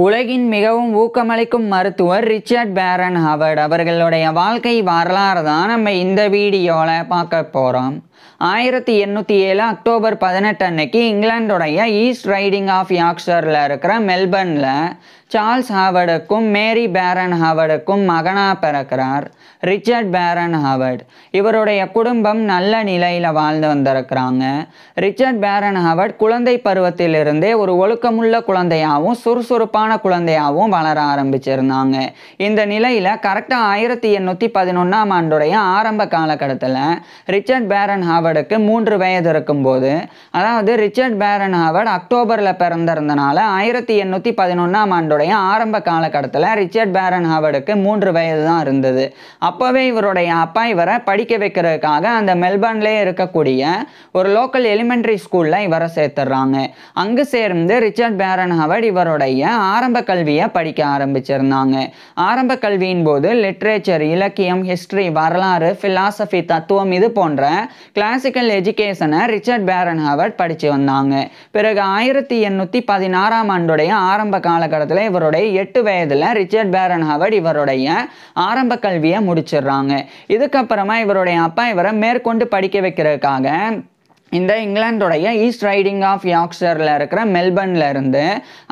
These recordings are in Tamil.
உலகின் மிகவும் ஊக்கமளிக்கும் மருத்துவர் ரிச்சர்ட் பேரன் ஹாவர்ட் அவர்களுடைய வாழ்க்கை வரலாறு தான் நம்ம இந்த வீடியோவில் பார்க்க போகிறோம். 1807 அக்டோபர் 18 அன்னைக்கு இங்கிலாந்துடைய ஈஸ்ட் ரைடிங் ஆஃப் யார்க்ஷயரில் இருக்கிற மெல்பர்னில் சார்ல்ஸ் ஹாவர்டுக்கும் மேரி பேரன் ஹாவர்டுக்கும் மகனாக பிறக்கிறார் ரிச்சர்ட் பேரன் ஹாவர்ட். இவருடைய குடும்பம் நல்ல நிலையில் வாழ்ந்து வந்திருக்கிறாங்க. ரிச்சர்ட் பேரன் ஹாவர்ட் குழந்தை பருவத்திலிருந்தே ஒரு ஒழுக்கமுள்ள குழந்தையாகவும் சுறுசுறுப்பான குழந்தையாகவும் வளர ஆரம்பிச்சிருந்தாங்க. இந்த நிலையில் கரெக்டாக 1811ஆம் ஆண்டுடைய ஆரம்ப காலகட்டத்தில் ரிச்சர்ட் பேரன் ஹாவர்டுக்கு 3 வயது இருக்கும்போது, அதாவது ரிச்சர்ட் பேரன் ஹாவர்ட் அக்டோபரில் பிறந்திருந்தனால 1811ஆம் ஆண்டுடைய ஆரம்ப காலகட்டத்தில் ரிச்சர்ட் பேரன் ஹாவர்டுக்கு 3 வயது தான் இருந்தது. அப்போவே இவருடைய அப்பா இவரை படிக்க வைக்கிறதுக்காக அந்த மெல்பர்ன்லேயே இருக்கக்கூடிய ஒரு லோக்கல் எலிமெண்ட்ரி ஸ்கூலில் இவரை சேர்த்துடுறாங்க. அங்கு சேர்ந்து ரிச்சர்ட் பேரன் ஹாவர்ட் இவருடைய ஆரம்ப கல்வியை படிக்க ஆரம்பிச்சிருந்தாங்க. ஆரம்ப கல்வியின் போது லிட்ரேச்சர், இலக்கியம், ஹிஸ்டரி, வரலாறு, ஃபிலாசபி, தத்துவம் இது போன்ற கிளாசிக்கல் எஜுகேஷனை ரிச்சர்ட் பேரன் ஹாவர்ட் படித்து வந்தாங்க. பிறகு 1816ஆம் ஆண்டுடைய ஆரம்ப காலகட்டத்தில் இவருடைய 8 வயதில் ரிச்சர்ட் பேரன் ஹாவர்ட் இவருடைய ஆரம்ப கல்வியை முடிச்சிடுறாங்க. இதுக்கப்புறமா இவருடைய அப்பா இவரை மேற்கொண்டு படிக்க வைக்கிறதுக்காக இந்த இங்கிலாந்துடைய ஈஸ்ட் ரைடிங் ஆஃப் யார்க்ஷயரில் இருக்கிற மெல்பர்னில் இருந்து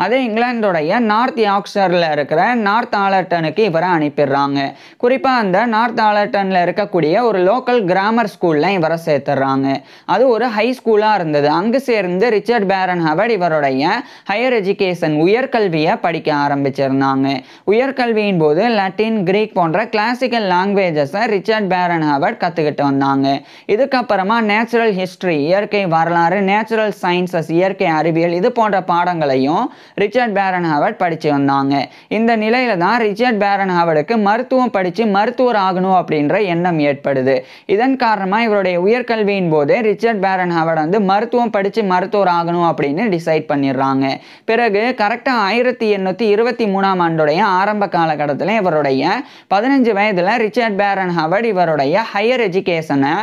அதே இங்கிலாந்துடைய நார்த் யார்க்ஷயரில் இருக்கிற நார்த் ஆலர்டனுக்கு இவரை அனுப்பிடுறாங்க. குறிப்பாக அந்த நார்த் ஆலர்டனில் இருக்கக்கூடிய ஒரு லோக்கல் கிராமர் ஸ்கூலில் இவரை சேர்த்துடுறாங்க. அது ஒரு ஹை ஸ்கூலாக இருந்தது. அங்கு சேர்ந்து ரிச்சர்ட் பேரன் ஹாவர்ட் இவருடைய ஹையர் எஜுகேஷன் உயர்கல்வியை படிக்க ஆரம்பிச்சிருந்தாங்க. உயர்கல்வியின் போது லட்டின், கிரீக் போன்ற கிளாசிக்கல் லாங்குவேஜஸை ரிச்சர்ட் பேரன் ஹாவர்ட் கற்றுக்கிட்டு வந்தாங்க. இதுக்கப்புறமா நேச்சுரல் ஹிஸ்ட்ரி, இயற்கை வரலாறு, நேச்சுரல் சயின்சஸ், இயற்கை அறிவியல் இது போன்ற பாடங்களையும் ரிச்சர்ட் பேரன் ஹாவர்ட் படித்து வந்தாங்க. இந்த நிலையில தான் ரிச்சர்ட் பேரன் ஹாவர்டுக்கு மருத்துவம் படித்து மருத்துவர் ஆகணும் அப்படின்ற எண்ணம் ஏற்படுது. இதன் காரணமாக இவருடைய உயர்கல்வியின் போதே ரிச்சர்ட் பேரன் ஹாவர்ட் மருத்துவம் படித்து மருத்துவர் ஆகணும் அப்படின்னு டிசைட் பண்ணிடுறாங்க. பிறகு கரெக்டாக 1823ஆம் ஆண்டுடைய ஆரம்ப காலகட்டத்தில் இவருடைய 15 வயதில் ரிச்சர்ட் பேரன் ஹாவர்ட் இவருடைய ஹையர் எஜுகேஷனை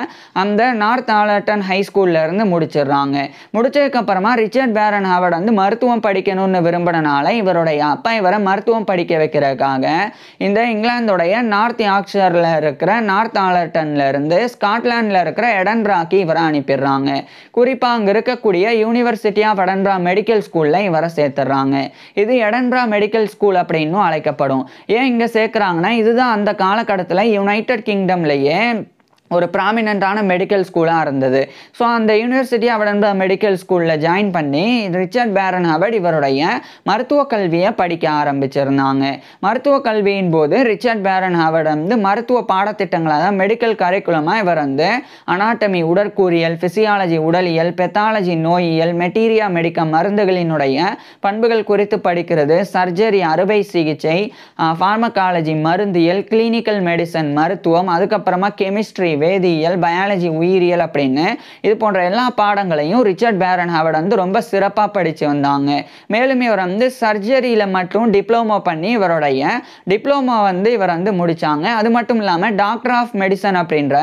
அந்த நார்த் ஆலர்டன் ஹை ஸ்கூல்ல இருந்து முடிச்சிடுறாங்க. முடிச்சதுக்கு அப்புறமா ரிச்சர்ட் பேரன் ஹாவர்ட் மருத்துவம் படிக்கணும்னு விரும்பினால இவருடைய அப்பா இவரை மருத்துவம் படிக்க வைக்கிறதுக்காக இந்த இங்கிலாந்துடைய நார்த் யார்க்ஷயர்ல இருக்கிற நார்த் ஆலர்டன்ல இருந்து ஸ்காட்லாண்டில் இருக்கிற எடன்பராக்கு இவரை அனுப்பிடுறாங்க. குறிப்பாக அங்கே இருக்கக்கூடிய யூனிவர்சிட்டி ஆஃப் எடன்பரா மெடிக்கல் ஸ்கூலில் இவரை சேர்த்துடுறாங்க. இது எடன்பரா மெடிக்கல் ஸ்கூல் அப்படின்னு அழைக்கப்படும். ஏன் இங்கே சேர்க்குறாங்கன்னா, இதுதான் அந்த காலகட்டத்தில் யுனைடெட் கிங்டம்லேயே ஒரு ப்ராமினென்ட்டான மெடிக்கல் ஸ்கூலாக இருந்தது. ஸோ அந்த யூனிவர்சிட்டி ஆஃப் எடன்பரா மெடிக்கல் ஸ்கூலில் ஜாயின் பண்ணி ரிச்சர்ட் பேரன் ஹாவர்ட் இவருடைய மருத்துவ கல்வியை படிக்க ஆரம்பிச்சிருந்தாங்க. மருத்துவ கல்வியின் போது ரிச்சர்ட் பேரன் ஹாவர்ட் மருத்துவ பாடத்திட்டங்கள், அதாவது மெடிக்கல் கரிக்குலமாக இவர் அனாட்டமி உடற்கூறியல், ஃபிசியாலஜி உடலியல், பெத்தாலஜி நோயியல், மெட்டீரியா மெடிக்கா மருந்துகளினுடைய பண்புகள் குறித்து படிக்கிறது, சர்ஜரி அறுவை சிகிச்சை, ஃபார்மகாலஜி மருந்தியல், கிளினிக்கல் மெடிசன் மருத்துவம், அதுக்கப்புறமா கெமிஸ்ட்ரி, வேதியியல், பயாலஜி உயிரியல் அப்படின்னு இது போன்ற எல்லா பாடங்களையும் ரிச்சர்ட் பேரன் ஹாவர்ட் ரொம்ப சிறப்பாக படித்து வந்தாங்க. மேலும் இவர் சர்ஜரியில் மட்டும் டிப்ளமோ பண்ணி இவருடைய டிப்ளமோ இவர் முடித்தாங்க. அது மட்டும் இல்லாமல் டாக்டர் ஆஃப் மெடிசன் அப்படின்ற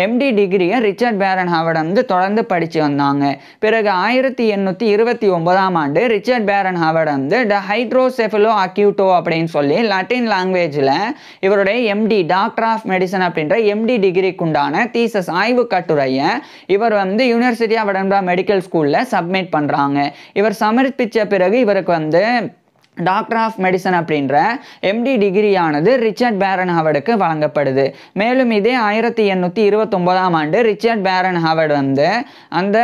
MD டிகிரியை ரிச்சர்ட் பேரன் ஹாவர்ட் தொடர்ந்து படித்து வந்தாங்க. பிறகு 1829ஆம் ஆண்டு ரிச்சர்ட் பேரன் ஹாவர்ட் த ஹைட்ரோசெஃபலோ அக்யூட்டோ அப்படின்னு சொல்லி லட்டின் லாங்குவேஜில் இவருடைய MD டாக்டர் ஆஃப் மெடிசன் அப்படின்ற MD டிகிரிக்கு தீசஸ் ஆய்வு கட்டுரையை இவர் யூனிவர்சிட்டி ஆஃப் எடன்பரா மெடிக்கல் ஸ்கூல்ல சப்மிட் பண்றாங்க. இவர் சமர்ப்பிச்ச பிறகு இவருக்கு டாக்டர் ஆஃப் மெடிசன் அப்படின்ற MD டிகிரியானது ரிச்சர்ட் பேரன் ஹாவர்டுக்கு வழங்கப்படுது. மேலும் இதே 1829ஆம் ஆண்டு ரிச்சர்ட் பேரன் ஹாவர்ட் அந்த இந்த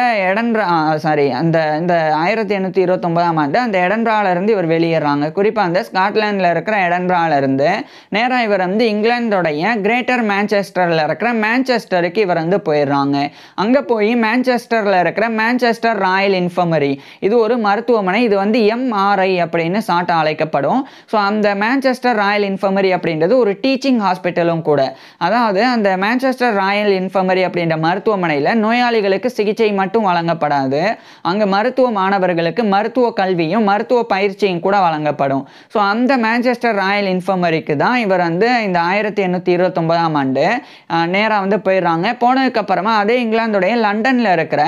1829ஆம் ஆண்டு அந்த எடன்பரால இருந்து இவர் வெளியேறாங்க. குறிப்பாக அந்த ஸ்காட்லாண்டில் இருக்கிற எடன்பரால இருந்து நேராக இவர் இங்கிலாந்துடைய கிரேட்டர் மான்செஸ்டரில் இருக்கிற மான்செஸ்டருக்கு இவர் போயிடுறாங்க. அங்கே போய் மான்செஸ்டரில் இருக்கிற மான்செஸ்டர் ராயல் இன்ஃபர்மரி, இது ஒரு மருத்துவமனை, இது MRI அப்படின்னு அழைக்கப்படும். ஸோ அந்த மான்செஸ்டர் ராயல் இன்ஃபர்மரி அப்படின்றது ஒரு டீச்சிங் ஹாஸ்பிட்டலும் கூட. அதாவது அந்த மான்செஸ்டர் ராயல் இன்ஃபர்மரி அப்படின்ற மருத்துவமனையில் நோயாளிகளுக்கு சிகிச்சை மட்டும் வழங்கப்படாது, அங்கே மருத்துவ மாணவர்களுக்கு மருத்துவ கல்வியும் மருத்துவ பயிற்சியும் கூட வழங்கப்படும். ஸோ அந்த மான்செஸ்டர் ராயல் இன்ஃபர்மரிக்கு தான் இவர் இந்த 1829ஆம் ஆண்டு நேராக போயிடுறாங்க. போனதுக்கு அப்புறமா அதே இங்கிலாந்துடைய லண்டனில் இருக்கிற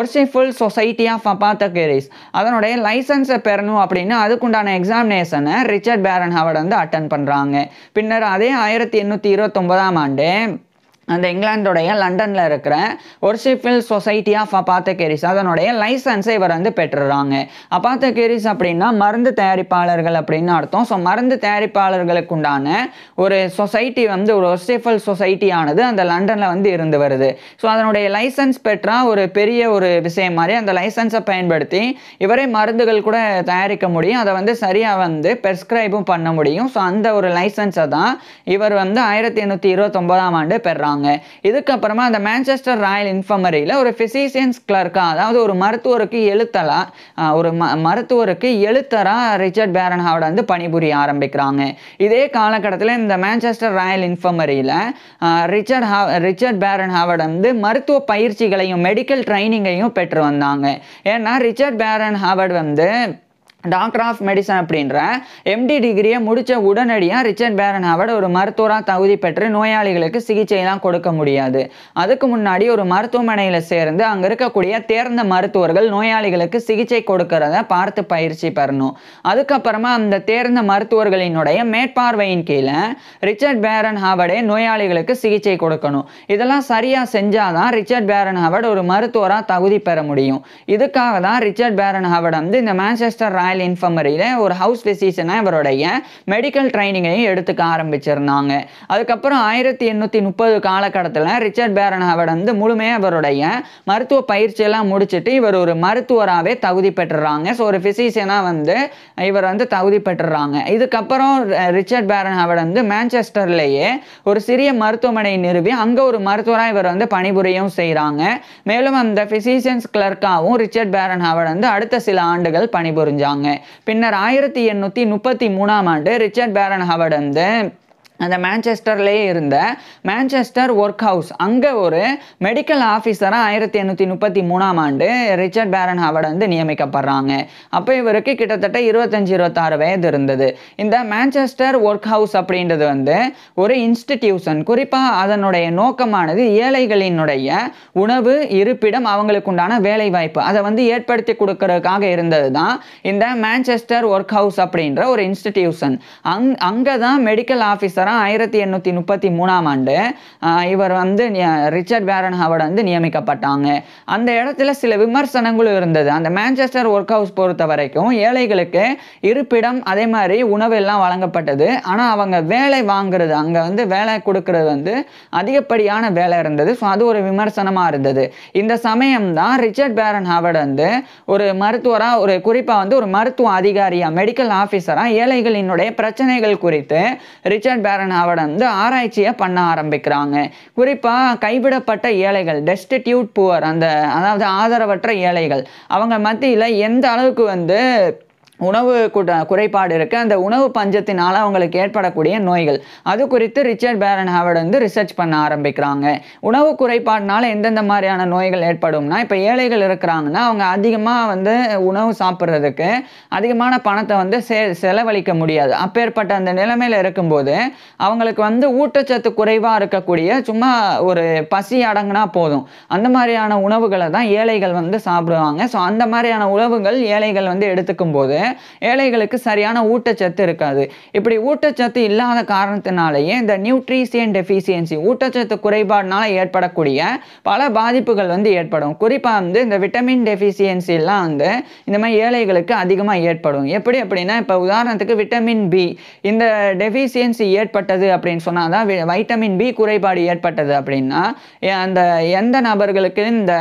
ஒர்சிஃபுல் சொசைட்டி ஆஃப் அபாத்தகரிஸ் அதனுடைய லைசன்ஸை பெறணும் அப்படின்னு அதுக்குண்டான அதுக்கான எக்ஸாமினேஷனை ரிச்சர்ட் பேரன் ஹாவர்ட் வந்து அட்டன் பண்ணுறாங்க. பின்னர் அதே 1829ஆம் ஆண்டு அந்த இங்கிலாந்துடைய லண்டனில் இருக்கிற ஒர்சிஃபில் சொசைட்டி ஆஃப் அபாத்தகேரிஸ் அதனுடைய லைசன்ஸை இவர் வந்து பெற்றுறாங்க. அபாத்தகேரிஸ் அப்படின்னா மருந்து தயாரிப்பாளர்கள் அப்படின்னு அர்த்தம். ஸோ மருந்து தயாரிப்பாளர்களுக்கு உண்டான ஒரு சொசைட்டி வந்து ஒரு ஒர்சிஃபில் சொசைட்டியானது அந்த லண்டனில் வந்து இருந்து வருது. ஸோ அதனுடைய லைசன்ஸ் பெற்றா ஒரு பெரிய ஒரு விஷயம் மாதிரி அந்த லைசன்ஸை பயன்படுத்தி இவரே மருந்துகள் கூட தயாரிக்க முடியும், அதை வந்து சரியாக வந்து பெர்ஸ்கிரைபும் பண்ண முடியும். ஸோ அந்த ஒரு லைசன்ஸை தான் இவர் வந்து 1829ஆம் ஆண்டு பெறாங்க. இதுக்கப்புறமா அந்த மான்செஸ்டர் ராயல் இன்ஃபர்மரியில் ஒரு பிசிசியன்ஸ் கிளர்க்கா, அதாவது ஒரு மருத்துவருக்கு எழுத்தரா ரிச்சர்ட் பேரன் ஹாவர்ட் வந்து பணிபுரிய ஆரம்பிக்கிறாங்க. இதே காலகட்டத்தில் இந்த மான்செஸ்டர் ராயல் இன்ஃபர்மரியில் ரிச்சர்ட் பேரன் ஹாவர்ட் வந்து மருத்துவ பயிற்சிகளையும் மெடிக்கல் ட்ரைனிங்கையும் பெற்று வந்தாங்க. ஏன்னா ரிச்சர்ட் பேரன் ஹாவர்ட் வந்து டாக்டர் ஆஃப் மெடிசன் அப்படின்ற எம்டி டிகிரியை முடித்த உடனடியாக ரிச்சர்ட் பேரன் ஹாவர்ட் ஒரு மருத்துவராக தகுதி பெற்று நோயாளிகளுக்கு சிகிச்சையெல்லாம் கொடுக்க முடியாது. அதுக்கு முன்னாடி ஒரு மருத்துவமனையில் சேர்ந்து அங்கே இருக்கக்கூடிய தேர்ந்த மருத்துவர்கள் நோயாளிகளுக்கு சிகிச்சை கொடுக்கறத பார்த்து பயிற்சி பெறணும். அதுக்கப்புறமா அந்த தேர்ந்த மருத்துவர்களினுடைய மேற்பார்வையின் கீழே ரிச்சர்ட் பேரன் ஹாவர்டே நோயாளிகளுக்கு சிகிச்சை கொடுக்கணும். இதெல்லாம் சரியாக செஞ்சாதான் ரிச்சர்ட் பேரன் ஹாவர்ட் ஒரு மருத்துவராக தகுதி பெற முடியும். இதுக்காக தான் ரிச்சர்ட் பேரன் ஹாவர்ட் வந்து இந்த மான்செஸ்டர் ராயல் இன்ஃபர்மரியில ஒரு ஹவுஸ் பிசிஷியனா இவருடைய மெடிக்கல் ட்ரைனிங்கையும் எடுத்துக்க ஆரம்பிச்சிருந்தாங்க. அதுக்கப்புறம் 1830 காலகட்டத்தில் ரிச்சர்ட் பேரன் ஹாவர்ட் வந்து முழுமையாக இவருடைய மருத்துவ பயிற்சியெல்லாம் முடிச்சுட்டு இவர் ஒரு மருத்துவராகவே தகுதி பெற்றுறாங்க. ஸோ ஒரு பிசிஷியனாக வந்து இவர் வந்து தகுதி பெற்றுறாங்க. இதுக்கப்புறம் ரிச்சர்ட் பேரன் ஹாவர்ட் வந்து மான்செஸ்டர்லேயே ஒரு சிறிய மருத்துவமனை நிறுவி அங்கே ஒரு மருத்துவராக இவர் வந்து பணிபுரியவும் செய்கிறாங்க. மேலும் அந்த பிசிஷியன்ஸ் கிளர்க்காகவும் ரிச்சர்ட் பேரன் ஹாவர்ட் வந்து அடுத்த சில ஆண்டுகள் பணிபுரிஞ்சாங்க. பின்னர் 1833ஆம் ஆண்டு ரிச்சர்ட் பேரன் ஹாவர்ட் வந்து அந்த மான்செஸ்டர்லேயே இருந்த மான்செஸ்டர் ஒர்க் ஹவுஸ் அங்கே ஒரு மெடிக்கல் ஆஃபீஸராக 1833ஆம் ஆண்டு ரிச்சர்ட் பேரன் ஹாவர்ட் வந்து நியமிக்கப்படுறாங்க. அப்போ இவருக்கு கிட்டத்தட்ட 25-26 வயது இருந்தது. இந்த மான்செஸ்டர் ஒர்க் ஹவுஸ் அப்படின்றது வந்து ஒரு இன்ஸ்டிடியூஷன். குறிப்பாக அதனுடைய நோக்கமானது ஏழைகளினுடைய உணவு, இருப்பிடம், அவங்களுக்கு உண்டான வேலை வாய்ப்பு அதை வந்து ஏற்படுத்தி கொடுக்கறதுக்காக இருந்தது தான் இந்த மான்செஸ்டர் ஒர்க் ஹவுஸ் அப்படின்ற ஒரு இன்ஸ்டிடியூஷன். அங்கே தான் மெடிக்கல் ஆஃபீஸர் 1833ஆம் ஆண்டு இவர் வந்து ரிச்சர்ட் பேரன் ஹாவர்ட் வந்து நியமிக்கப்பட்டாங்க. அந்த இடத்துல சில விமர்சனங்களும் இருந்தது. அந்த மான்செஸ்டர் ஒர்க் ஹவுஸ் பொறுத்த வரைக்கும் ஏழைகளுக்கு இருப்பிடம் அதே மாதிரி உணவு எல்லாம் வழங்கப்பட்டது. ஆனால் அவங்க வேலை வாங்குறது, அங்கே வந்து வேலை கொடுக்கறது வந்து அதிகப்படியான வேலை இருந்தது. ஸோ அது ஒரு விமர்சனமாக இருந்தது. இந்த சமயம் தான் ரிச்சர்ட் பேரன் ஹாவர்ட் வந்து ஒரு மருத்துவராக, ஒரு குறிப்பாக வந்து ஒரு மருத்துவ அதிகாரியாக, மெடிக்கல் ஆஃபீஸராக ஏழைகளினுடைய பிரச்சனைகள் குறித்து ரிச்சர்ட் பேரன் ஹாவர்ட் வந்து ஆராய்ச்சியை பண்ண ஆரம்பிக்கிறாங்க. குறிப்பாக கைவிடப்பட்ட ஏழைகள், டெஸ்டிடியூட் புவர், அதாவது ஆதரவற்ற ஏழைகள், அவங்க மத்தியில் எந்த அளவுக்கு வந்து உணவு குறைபாடு இருக்குது, அந்த உணவு பஞ்சத்தினால் அவங்களுக்கு ஏற்படக்கூடிய நோய்கள் அது குறித்து ரிச்சர்ட் பேரன் ஹாவர்ட் வந்து ரிசர்ச் பண்ண ஆரம்பிக்கிறாங்க. உணவு குறைபாடுனால எந்தெந்த மாதிரியான நோய்கள் ஏற்படும்னா, இப்போ ஏழைகள் இருக்கிறாங்கன்னா அவங்க அதிகமாக வந்து உணவு சாப்பிட்றதுக்கு அதிகமான பணத்தை வந்து செலவழிக்க முடியாது. அப்பேற்பட்ட அந்த நிலைமையில் இருக்கும்போது அவங்களுக்கு வந்து ஊட்டச்சத்து குறைவாக இருக்கக்கூடிய, சும்மா ஒரு பசி அடங்கினா போதும் அந்த மாதிரியான உணவுகளை தான் ஏழைகள் வந்து சாப்பிடுவாங்க. ஸோ அந்த மாதிரியான உணவுகள் ஏழைகள் வந்து எடுத்துக்கும் போது ஏழைகளுக்கு சரியான ஊட்டச்சத்து இருக்காது. இப்படி ஊட்டச்சத்து இல்லாத காரணத்தினாலேயே இந்த நியூட்ரிஷியன் டெஃபிஷியன்சி, ஊட்டச்சத்து குறைபாடுனால ஏற்படக்கூடிய பல பாதிப்புகள் வந்து ஏற்படும். குறிப்பாக வந்து இந்த விட்டமின் டெஃபிஷியன்சி எல்லாம் வந்து இந்த மாதிரி ஏழைகளுக்கு அதிகமாக ஏற்படும். எப்படி அப்படின்னா, இப்போ உதாரணத்துக்கு விட்டமின் பி இந்த டெஃபிஷியன்சி ஏற்பட்டது அப்படின்னு சொன்னால் தான், வைட்டமின் பி குறைபாடு ஏற்பட்டது அப்படின்னா அந்த எந்த நபர்களுக்கு இந்த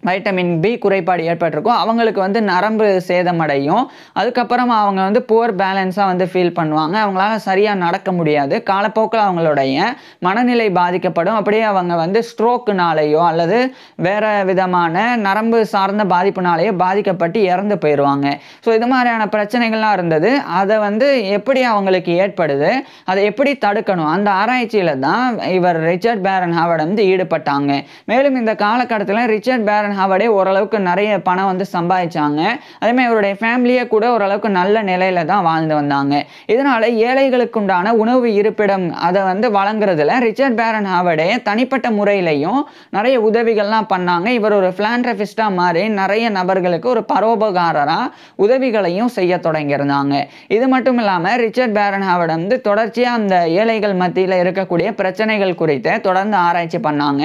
வைட்டமின் பி குறைபாடு ஏற்பட்டிருக்கும் அவங்களுக்கு வந்து நரம்பு சேதமடையும். அதுக்கப்புறமா அவங்க வந்து புவர் பேலன்ஸாக வந்து ஃபீல் பண்ணுவாங்க. அவங்களால சரியாக நடக்க முடியாது. காலப்போக்கில் அவங்களுடைய மனநிலை பாதிக்கப்படும். அப்படியே அவங்க வந்து ஸ்ட்ரோக்குனாலேயோ அல்லது வேறு விதமான நரம்பு சார்ந்த பாதிப்புனாலேயோ பாதிக்கப்பட்டு இறந்து போயிடுவாங்க. ஸோ இது மாதிரியான பிரச்சனைகள்லாம் இருந்தது. அதை வந்து எப்படி அவங்களுக்கு ஏற்படுது, அதை எப்படி தடுக்கணும், அந்த ஆராய்ச்சியில் தான் இவர் ரிச்சர்ட் பேரன் ஹாவர்ட் வந்து ஈடுபட்டாங்க. மேலும் இந்த காலகட்டத்தில் ரிச்சர்ட் பேரன் பேரன் ஹாவர்டே ஓரளவுக்கு நிறைய பணம் வந்து சம்பாதிச்சாங்க. அதேமாதிரி இவருடைய ஃபேமிலியே கூட ஓரளவுக்கு நல்ல நிலையில தான் வாழ்ந்து வந்தாங்க. இதனால ஏழைகளுக்கு உண்டான உணவு இருப்பிடம் அதை வந்து வழங்குறதுல ரிச்சர்ட் பேரன் ஹாவர்டே தனிப்பட்ட முறையிலையும் நிறைய உதவிகள்லாம் பண்ணாங்க. இவர் ஒரு பிலான்த்ரபிஸ்டா மாதிரி நிறைய நபர்களுக்கு ஒரு பரோபகாரரா உதவிகளையும் செய்ய தொடங்கியிருந்தாங்க. இது மட்டும் இல்லாமல் ரிச்சர்ட் பேரன் ஹாவர்ட் வந்து தொடர்ச்சியாக அந்த ஏழைகள் மத்தியில் இருக்கக்கூடிய பிரச்சனைகள் குறித்து தொடர்ந்து ஆராய்ச்சி பண்ணாங்க.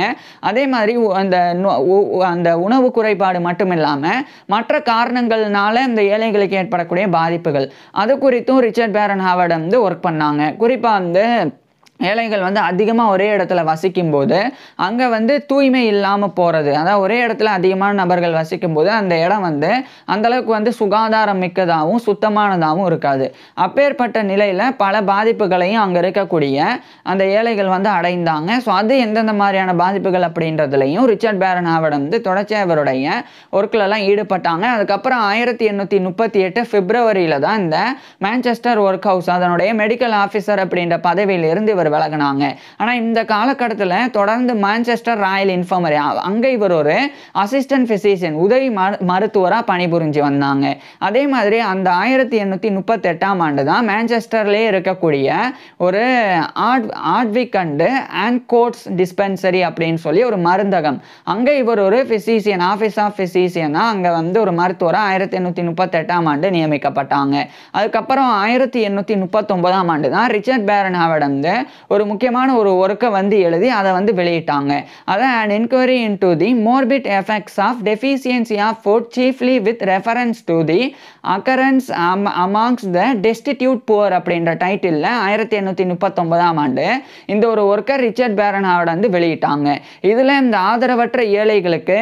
அதே மாதிரி அந்த உணவு குறைபாடு மட்டும் இல்லாமல் மற்ற காரணங்கள்னால இந்த ஏழைகளுக்கு ஏற்படக்கூடிய பாதிப்புகள் அது குறித்தும் ரிச்சர்ட் பேரன் ஹாவர்ட் வந்து ஒர்க் பண்ணாங்க. குறிப்பாக வந்து ஏழைகள் வந்து அதிகமாக ஒரே இடத்துல வசிக்கும் போது அங்கே வந்து தூய்மை இல்லாமல் போகிறது, அதாவது ஒரே இடத்துல அதிகமான நபர்கள் வசிக்கும் போது அந்த இடம் வந்து அந்தளவுக்கு வந்து சுகாதாரம் மிக்கதாகவும் சுத்தமானதாகவும் இருக்காது. அப்பேற்பட்ட நிலையில் பல பாதிப்புகளையும் அங்கே இருக்கக்கூடிய அந்த ஏழைகள் வந்து அடைந்தாங்க. ஸோ அது எந்தெந்த மாதிரியான பாதிப்புகள் அப்படின்றதுலையும் ரிச்சர்ட் பேரன் ஹாவர்ட் வந்து தொடர்ச்சியாக இவருடைய ஒர்க்கிலலாம் ஈடுபட்டாங்க. அதுக்கப்புறம் 1838 பிப்ரவரியில் தான் இந்த மான்செஸ்டர் ஒர்க் ஹவுஸ் அதனுடைய மெடிக்கல் ஆஃபீஸர் அப்படின்ற பதவியிலிருந்து இவர் விலகினாங்க. ஆனால் இந்த காலகட்டத்தில் தொடர்ந்து மான்செஸ்டர் ராயல் இன்ஃபர்மரி அங்கே இவர் ஒரு அசிஸ்டன்ட் பிசிஷியன் உதவி மருத்துவராக பணிபுரிஞ்சு வந்தாங்க. அதே மாதிரி அந்த 1838 ஆண்டு தான் மான்செஸ்டர்லேயே இருக்கக்கூடிய ஒரு ஆட்விக் அண்ட் கோட்ஸ் டிஸ்பென்சரி அப்படின்னு சொல்லி ஒரு மருந்தகம், அங்கே இவர் ஒரு பிசிஷியன் ஆஃபீஸ் ஆஃப் பிசிஷியனாக அங்கே வந்து ஒரு மருத்துவராக 1838 ஆண்டு நியமிக்கப்பட்டாங்க. அதுக்கப்புறம் 1839 ஆண்டு தான் ரிச்சர்ட் பேரன் ஹாவர்ட் வந்து ஒரு முக்கியமான ஒரு ஒர்க்கை வந்து எழுதி அதை வந்து வெளியிட்டாங்க. அதான் an inquiry into the morbid effects of deficiency of food chiefly with reference to the occurrence amongst the destitute poor அப்படின்ற டைட்டிலில் 1839 ஆண்டு இந்த ஒரு ஒர்க்கை ரிச்சர்ட் பேரன் ஹாவர்ட் வந்து வெளியிட்டாங்க. இதில் இந்த ஆதரவற்ற ஏழைகளுக்கு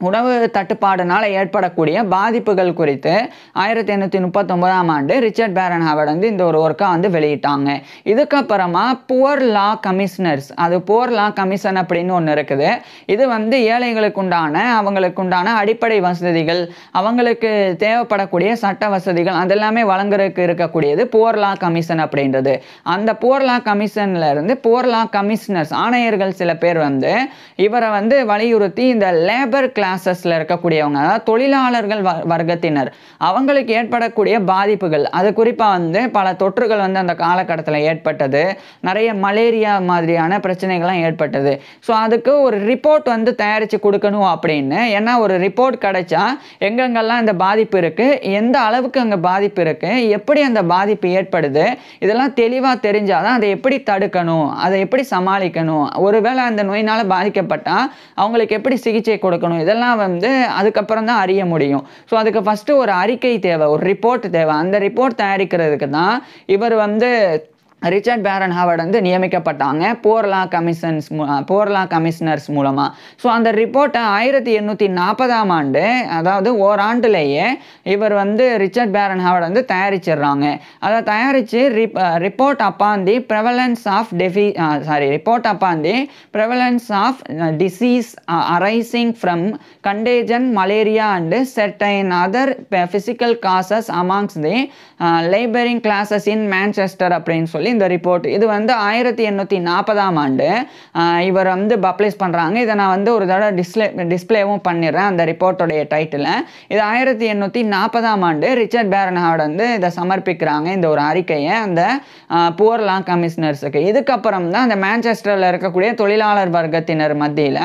உணவு தட்டுப்பாடுனால ஏற்படக்கூடிய பாதிப்புகள் குறித்து 1839 ஆண்டு ரிச்சர்ட் பேரன் ஹாவர்ட் வந்து இந்த ஒரு ஒர்க்கை வந்து வெளியிட்டாங்க. இதுக்கப்புறமா புவர் லா கமிஷனர்ஸ், அது புவர் லா கமிஷன் அப்படின்னு ஒன்று இருக்குது. இது வந்து ஏழைகளுக்கு அவங்களுக்குண்டான அடிப்படை வசதிகள், அவங்களுக்கு தேவைப்படக்கூடிய சட்ட வசதிகள் அதெல்லாமே வழங்குறதுக்கு இருக்கக்கூடியது புவர் லா கமிஷன் அப்படின்றது. அந்த புவர் லா கமிஷன்ல இருந்து புவர் லா கமிஷனர்ஸ் ஆணையர்கள் சில பேர் வந்து இவரை வந்து வலியுறுத்தி இந்த லேபர் கிளாஸஸ்ல இருக்கக்கூடியவங்க, அதாவது தொழிலாளர்கள் வர்க்கத்தினர், அவங்களுக்கு ஏற்படக்கூடிய பாதிப்புகள், அது குறிப்பாக வந்து பல தொற்றுகள் வந்து அந்த காலகட்டத்தில் ஏற்பட்டது, நிறைய மலேரியா மாதிரியான பிரச்சனைகள்லாம் ஏற்பட்டது. ஸோ அதுக்கு ஒரு ரிப்போர்ட் வந்து தயாரித்து கொடுக்கணும் அப்படின்னு, ஏன்னா ஒரு ரிப்போர்ட் கிடைச்சா எங்கெங்கெல்லாம் இந்த பாதிப்பு இருக்குது, எந்த அளவுக்கு அங்கே பாதிப்பு இருக்குது, எப்படி அந்த பாதிப்பு ஏற்படுது, இதெல்லாம் தெளிவாக தெரிஞ்சாதான் அதை எப்படி தடுக்கணும், அதை எப்படி சமாளிக்கணும், ஒருவேளை அந்த நோயினால் பாதிக்கப்பட்டால் அவங்களுக்கு எப்படி சிகிச்சை கொடுக்கணும், இதெல்லாம் வந்து அதுக்கப்புறம் தான் அறிய முடியும். ஸோ அதுக்கு ஃபஸ்ட்டு ஒரு அறிக்கை தேவை, ஒரு ரிப்போர்ட் தேவை. அந்த ரிப்போர்ட் தயாரிக்கிறதுக்கு தான் இவர் வந்து ரிச்சர்ட் பேரன் ஹாவர்ட் வந்து நியமிக்கப்பட்டாங்க புவர் லா கமிஷனர்ஸ் மூலமாக. ஸோ அந்த ரிப்போர்ட்டை 1840 ஆண்டு, அதாவது ஓராண்டுலேயே இவர் வந்து ரிச்சர்ட் பேரன் ஹாவர்ட் வந்து தயாரிச்சிடுறாங்க. அதை தயாரித்து report upon the prevalence of disease arising from contagion malaria and certain other physical causes amongst the labouring classes in Manchester அப்படின்னு சொல்லி இந்த ரிப்போர்ட், இது வந்து 1840 ஆண்டு இவர் வந்து பப்ளிஷ் பண்ணுறாங்க. இதை நான் வந்து ஒரு தடவை டிஸ்பிளேவும் பண்ணிடுறேன் அந்த ரிப்போர்ட்டோடைய டைட்டில். இது 1840 ஆண்டு ரிச்சர்ட் பேரன் ஹாவர்ட் வந்து இதை சமர்ப்பிக்கிறாங்க, இந்த ஒரு அறிக்கையை அந்த புவர் லா கமிஷனர்ஸுக்கு. இதுக்கப்புறம் தான் அந்த மான்செஸ்டரில் இருக்கக்கூடிய தொழிலாளர் வர்க்கத்தினர் மத்தியில்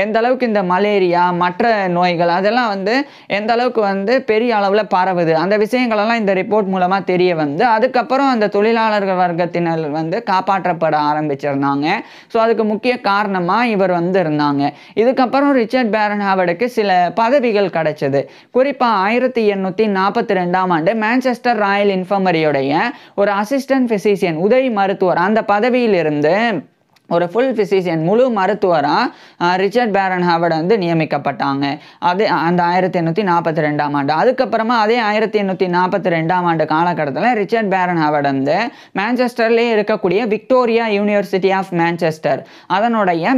எந்த அளவுக்கு இந்த மலேரியா மற்ற நோய்கள் அதெல்லாம் வந்து எந்த அளவுக்கு வந்து பெரிய அளவில் பரவுது, அந்த விஷயங்களெல்லாம் இந்த ரிப்போர்ட் மூலமாக தெரிய வந்து அதுக்கப்புறம் அந்த தொழிலாளர்கள் வர்க்கத்தினர் வந்து காப்பாற்றப்பட ஆரம்பிச்சிருந்தாங்க. ஸோ அதுக்கு முக்கிய காரணமாக இவர் வந்து இருந்தாங்க. இதுக்கப்புறம் ரிச்சர்ட் பேரன் ஹாவர்டுக்கு சில பதவிகள் கிடைச்சது. குறிப்பாக 1842 ஆண்டு மான்செஸ்டர் ராயல் இன்ஃபர்மரியோடைய ஒரு அசிஸ்டன்ட் பிசிஷியன் உதவி மருத்துவர் அந்த பதவியிலிருந்து ஒரு ஃபுல் பிசிஷியன் முழு மருத்துவராக ரிச்சர்ட் பேரன் ஹாவர்ட் வந்து நியமிக்கப்பட்டாங்க. அது அந்த 1842 ஆண்டு. அதுக்கப்புறமா அதே 1842 ஆண்டு காலகட்டத்தில் ரிச்சர்ட் பேரன் ஹாவர்ட் வந்து மான்செஸ்டர்லேயே இருக்கக்கூடிய விக்டோரியா யூனிவர்சிட்டி ஆஃப் மான்செஸ்டர் அதனுடைய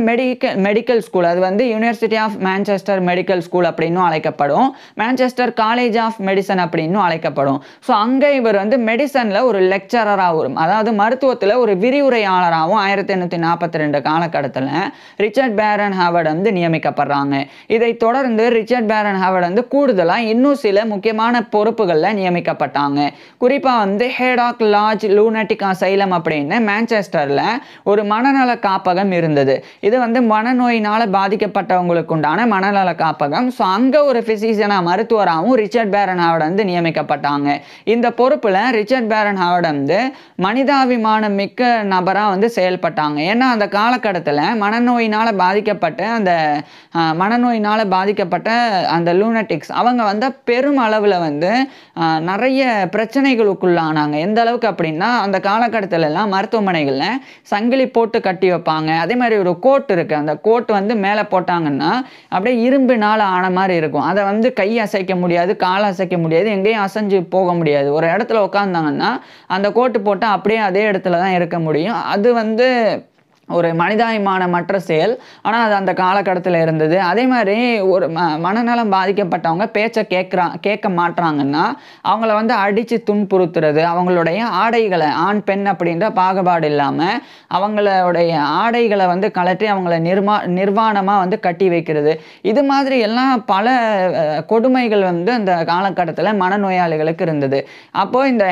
மெடிக்கல் ஸ்கூல், அது வந்து university of Manchester medical school அப்படின்னும் அழைக்கப்படும், மான்செஸ்டர் காலேஜ் ஆஃப் மெடிசன் அப்படின்னும் அழைக்கப்படும். ஸோ அங்கே இவர் வந்து மெடிசனில் ஒரு லெக்சரராகவும், அதாவது மருத்துவத்தில் ஒரு விரிவுரையாளராகவும் 1842 1942 காலகட்டத்தில் ரிச்சர்ட் பேரன் ஹாவர்ட் வந்து நியமிக்கப்படுறாங்க. இதை தொடர்ந்து ரிச்சர்ட் பேரன் ஹாவர்ட் வந்து கூடுதலாக இன்னும் சில முக்கியமான பொறுப்புகளில் நியமிக்கப்பட்டாங்க. குறிப்பாக வந்து ஹேடாக் லாட்ஜ் லூனட்டிக் அசைலம் அப்படின்னு மான்செஸ்டரில் ஒரு மனநல காப்பகம் இருந்தது. இது வந்து மனநோயினால் பாதிக்கப்பட்டவங்களுக்கு உண்டான மனநல காப்பகம். ஸோ அங்கே ஒரு ஃபிசிஷியனாக மருத்துவராகவும் ரிச்சர்ட் பேரன் ஹாவர்ட் வந்து நியமிக்கப்பட்டாங்க. இந்த பொறுப்பில் ரிச்சர்ட் பேரன் ஹாவர்ட் வந்து மனிதாபிமானம் மிக்க நபராக வந்து செயல்பட்டாங்க. ஏன்னா அந்த காலகட்டத்தில் மனநோயினால் பாதிக்கப்பட்ட அந்த லூனட்டிக்ஸ் அவங்க வந்து பெரும் அளவில் வந்து நிறைய பிரச்சனைகளுக்குள்ளானாங்க. எந்த அளவுக்கு அப்படின்னா அந்த காலகட்டத்தில் எல்லாம் மருத்துவமனைகளில் சங்கிலி போட்டு கட்டி வைப்பாங்க. அதே மாதிரி ஒரு கோட் இருக்குது. அந்த கோட் வந்து மேலே போட்டாங்கன்னா அப்படியே இரும்பினால் ஆன மாதிரி இருக்கும். அதை வந்து கை அசைக்க முடியாது, கால் அசைக்க முடியாது, எங்கேயும் அசைஞ்சு போக முடியாது. ஒரு இடத்துல உட்காந்தாங்கன்னா அந்த கோட்டு போட்டால் அப்படியே அதே இடத்துல தான் இருக்க முடியும். அது வந்து ஒரு மனிதாபிமானமற்ற செயல். ஆனால் அது அந்த காலகட்டத்தில் இருந்தது. அதே மாதிரி ஒரு மனநலம் பாதிக்கப்பட்டவங்க பேச்சை கேட்க மாட்டாங்கன்னா அவங்கள வந்து அடித்து துன்புறுத்துறது, அவங்களுடைய ஆடைகளை ஆண் பெண் அப்படின்ற பாகுபாடு இல்லாமல் அவங்களுடைய ஆடைகளை வந்து கலட்டி அவங்கள நிர்வாணமாக வந்து கட்டி வைக்கிறது, இது மாதிரி எல்லாம் பல கொடுமைகள் வந்து அந்த காலகட்டத்தில் மனநோயாளிகளுக்கு இருந்தது. அப்போது இந்த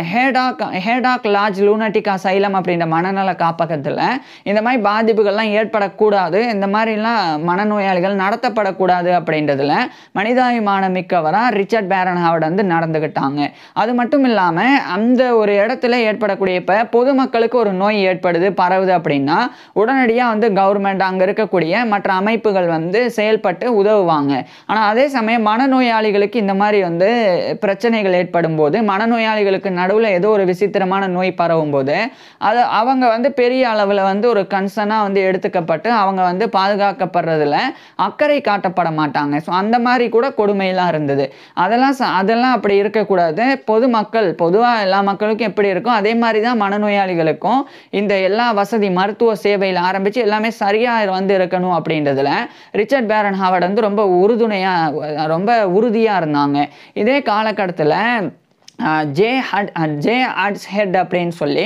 ஹேடாக் லாட்ஜ் லூனட்டிக் அசைலம் அப்படின்ற மனநல காப்பகத்தில் இந்த மாதிரி பாதிப்புகள்லாம் ஏற்படக்கூடாது, இந்த மாதிரிலாம் மனநோயாளிகள் நடத்தப்படக்கூடாது அப்படின்றதுல மனிதாபிமானம் மிக்கவராக ரிச்சர்ட் பேரன் ஹாவர்ட் வந்து நடந்துக்கிட்டாங்க. அது மட்டும் இல்லாமல் அந்த ஒரு இடத்துல ஏற்படக்கூடிய இப்போ பொதுமக்களுக்கு ஒரு நோய் ஏற்படுது பரவுது அப்படின்னா உடனடியாக வந்து கவர்மெண்ட் அங்கே இருக்கக்கூடிய மற்ற அமைப்புகள் வந்து செயல்பட்டு உதவுவாங்க. ஆனால் அதே சமயம் மனநோயாளிகளுக்கு இந்த மாதிரி வந்து பிரச்சனைகள் ஏற்படும் போது, மனநோயாளிகளுக்கு நடுவில் ஏதோ ஒரு விசித்திரமான நோய் பரவும் போது அவங்க வந்து பெரிய அளவில் வந்து ஒரு கன்சர்னாக வந்து எடுத்துக்கப்பட்டு அவங்க வந்து பாதுகாக்கப்படுறதுல அக்கறை காட்டப்பட மாட்டாங்க. ஸோ அந்த மாதிரி கூட கொடுமையெல்லாம் இருந்தது. அதெல்லாம் அப்படி இருக்கக்கூடாது. பொதுவாக எல்லா மக்களுக்கும் எப்படி இருக்கும் அதே மாதிரி தான் மனநோயாளிகளுக்கும் இந்த எல்லா வசதி மருத்துவ சேவையில் ஆரம்பித்து எல்லாமே சரியாக வந்து இருக்கணும் அப்படின்றதுல ரிச்சர்ட் பேரன் ஹாவர்ட் வந்து ரொம்ப உறுதியாக இருந்தாங்க. இதே காலகட்டத்தில் ஜே ஹட்ஸ்ஹெட் அப்படின்னு சொல்லி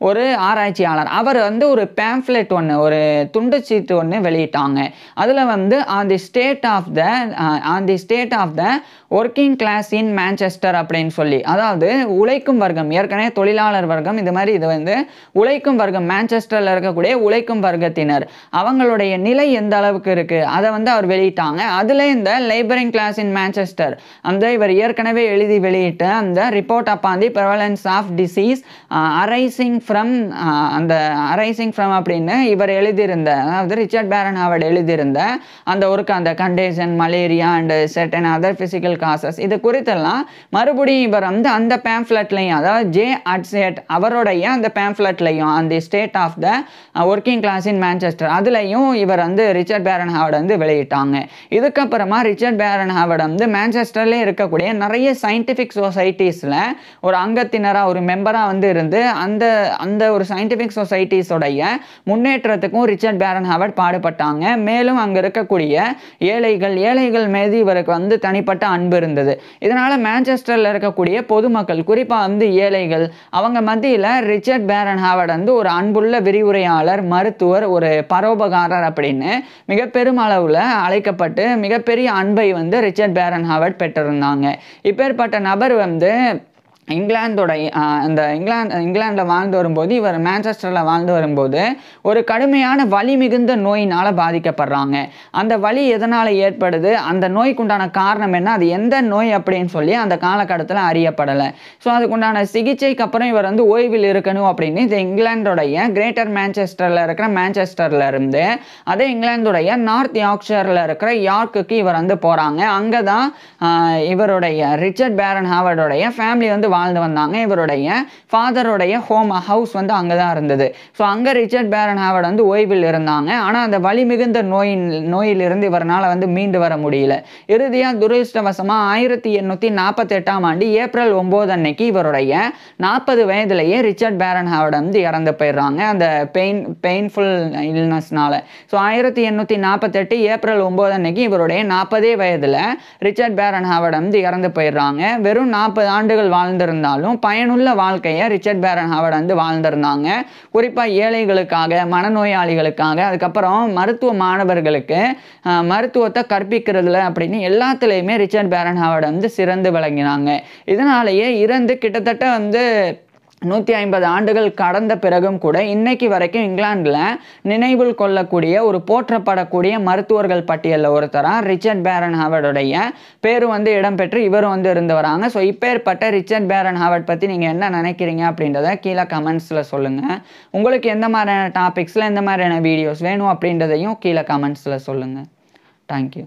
ஒரு ஆராய்ச்சியாளர், அவர் வந்து ஒரு பேம்ஃப்லெட் ஒரு துண்டுச்சீட்டு ஒன்று வெளியிட்டாங்க. அதில் வந்து on the state of the working class in Manchester அப்படின்னு சொல்லி, அதாவது உழைக்கும் வர்க்கம், ஏற்கனவே தொழிலாளர் வர்க்கம், இது மாதிரி இது வந்து உழைக்கும் வர்க்கம், மான்செஸ்டரில் இருக்கக்கூடிய உழைக்கும் வர்க்கத்தினர் அவங்களுடைய நிலை எந்த அளவுக்கு இருக்குது அதை வந்து அவர் வெளியிட்டாங்க. அதில் இந்த லேபரிங் கிளாஸ் இன் மான்செஸ்டர் அந்த இவர் ஏற்கனவே எழுதி வெளியிட்ட அந்த report upon the prevalence of disease arising from அப்படின்னு இவர் எழுதியிருந்த, அதாவது ரிச்சர்ட் பேரன் ஹாவர்ட் எழுதியிருந்த அந்த ஒர்க், அந்த contagion malaria and certain other physical causes, இது குறித்தெல்லாம் மறுபடியும் இவர் வந்து அந்த பேம்ஃப்லெட்லையும், அதாவது ஜே ஹட்ஸ்ஹெட் அவருடைய அந்த பேம்ஃப்லெட்லையும் அந்த state of the working class in Manchester அதுலையும் இவர் வந்து ரிச்சர்ட் பேரன் ஹாவர்ட் வந்து வெளியிட்டாங்க. இதுக்கப்புறமா ரிச்சர்ட் பேரன் ஹாவர்ட் வந்து மான்செஸ்டர்லேயே இருக்கக்கூடிய நிறைய சயின்டிஃபிக் சொசைட்டிஸில் ஒரு அங்கத்தினராக ஒரு மெம்பராக வந்து இருந்து அந்த ஒரு சயின்டிஃபிக் சொசைட்டிஸோடைய முன்னேற்றத்துக்கும் ரிச்சர்ட் பேரன் ஹாவர்ட் பாடுபட்டாங்க. மேலும் அங்கே இருக்கக்கூடிய ஏழைகள் மீது இவருக்கு வந்து தனிப்பட்ட அன்பு இருந்தது. இதனால் மான்செஸ்டரில் இருக்கக்கூடிய பொதுமக்கள், குறிப்பாக வந்து ஏழைகள், அவங்க மத்தியில் ரிச்சர்ட் பேரன் ஹாவர்ட் வந்து ஒரு அன்புள்ள விரிவுரையாளர், மருத்துவர், ஒரு பரோபகாரர் அப்படின்னு மிக பெரும் அளவில் அழைக்கப்பட்டு மிகப்பெரிய அன்பை வந்து ரிச்சர்ட் பேரன் ஹாவர்ட் பெற்றிருந்தாங்க. இப்பேற்பட்ட நபர் வந்து இங்கிலாந்தில் வாழ்ந்து வரும்போது, இவர் மான்செஸ்டரில் வாழ்ந்து வரும்போது ஒரு கடுமையான வலி மிகுந்த நோயினால் பாதிக்கப்படுறாங்க. அந்த வலி எதனால் ஏற்படுது, அந்த நோய்க்குண்டான காரணம் என்ன, அது எந்த நோய் அப்படின்னு சொல்லி அந்த காலகட்டத்தில் அறியப்படலை. ஸோ அதுக்குண்டான சிகிச்சைக்கு அப்புறம் இவர் வந்து ஓய்வில் இருக்கணும் அப்படின்னு இது இங்கிலாந்துடைய கிரேட்டர் மான்செஸ்டரில் இருக்கிற மான்செஸ்டரில் இருந்து அதே இங்கிலாந்துடைய நார்த் யார்க்ஷயரில் இருக்கிற யார்க்குக்கு இவர் வந்து போகிறாங்க. அங்கே தான் இவருடைய ரிச்சர்ட் பேரன் ஹாவர்டோடைய ஃபேமிலி வந்து வாழ்ந்து வந்தாங்க. இவருடைய ஃபாதருடைய ஹவுஸ் வந்து அங்கே தான் இருந்தது. ஸோ அங்கே ரிச்சர்ட் பேரன் ஹாவர்ட் வந்து ஓய்வில் இருந்தாங்க. ஆனால் அந்த வலி மிகுந்த நோயிலிருந்து இவரால் வந்து மீண்டு வர முடியல. இறுதியாக துரதிர்ஷ்டவசமாக 1848ஆம் ஆண்டு ஏப்ரல் 9 அன்னைக்கு இவருடைய 40 வயதிலேயே ரிச்சர்ட் பேரன் ஹாவர்ட் வந்து இறந்து போயிடுறாங்க அந்த பெயின்ஃபுல் இல்னஸ்னால. ஸோ 1848 ஏப்ரல் 9 அன்னைக்கு இவருடைய 40 வயதில் ரிச்சர்ட் பேரன் ஹாவர்ட் வந்து இறந்து போயிடுறாங்க. வெறும் 40 ஆண்டுகள் வாழ்ந்த வாழ்ந்திருந்தாலும் பயனுள்ள வாழ்க்கையை ரிச்சர்ட் பேரன் ஹாவர்ட் வந்து வாழ்ந்திருந்தாங்க. குறிப்பாக ஏழைகளுக்காக, மனநோயாளிகளுக்காக, அதுக்கப்புறம் மருத்துவ மாணவர்களுக்கு மருத்துவத்தை கற்பிக்கிறதுல அப்படின்னு எல்லாத்துலேயுமே ரிச்சர்ட் பேரன் ஹாவர்ட் வந்து சிறந்து விளங்கினாங்க. இதனாலேயே இறந்து கிட்டத்தட்ட வந்து 150 ஆண்டுகள் கடந்த பிறகும் கூட இன்னைக்கு வரைக்கும் இங்கிலாந்தில் நினைவில் கொள்ளக்கூடிய ஒரு போற்றப்படக்கூடிய மருத்துவர்கள் பட்டியலில் ஒருத்தராக ரிச்சர்ட் பேரன் ஹாவர்டுடைய பேர் வந்து இடம்பெற்று இவர் வந்து இருந்து வராங்க. ஸோ இப்பேற்பட்ட ரிச்சர்ட் பேரன் ஹாவர்ட் பற்றி நீங்கள் என்ன நினைக்கிறீங்க அப்படின்றத கீழே கமெண்ட்ஸில் சொல்லுங்கள். உங்களுக்கு எந்த மாதிரியான டாபிக்ஸில் எந்த மாதிரியான வீடியோஸ் வேணும் அப்படின்றதையும் கீழே கமெண்ட்ஸில் சொல்லுங்கள். தேங்க்யூ.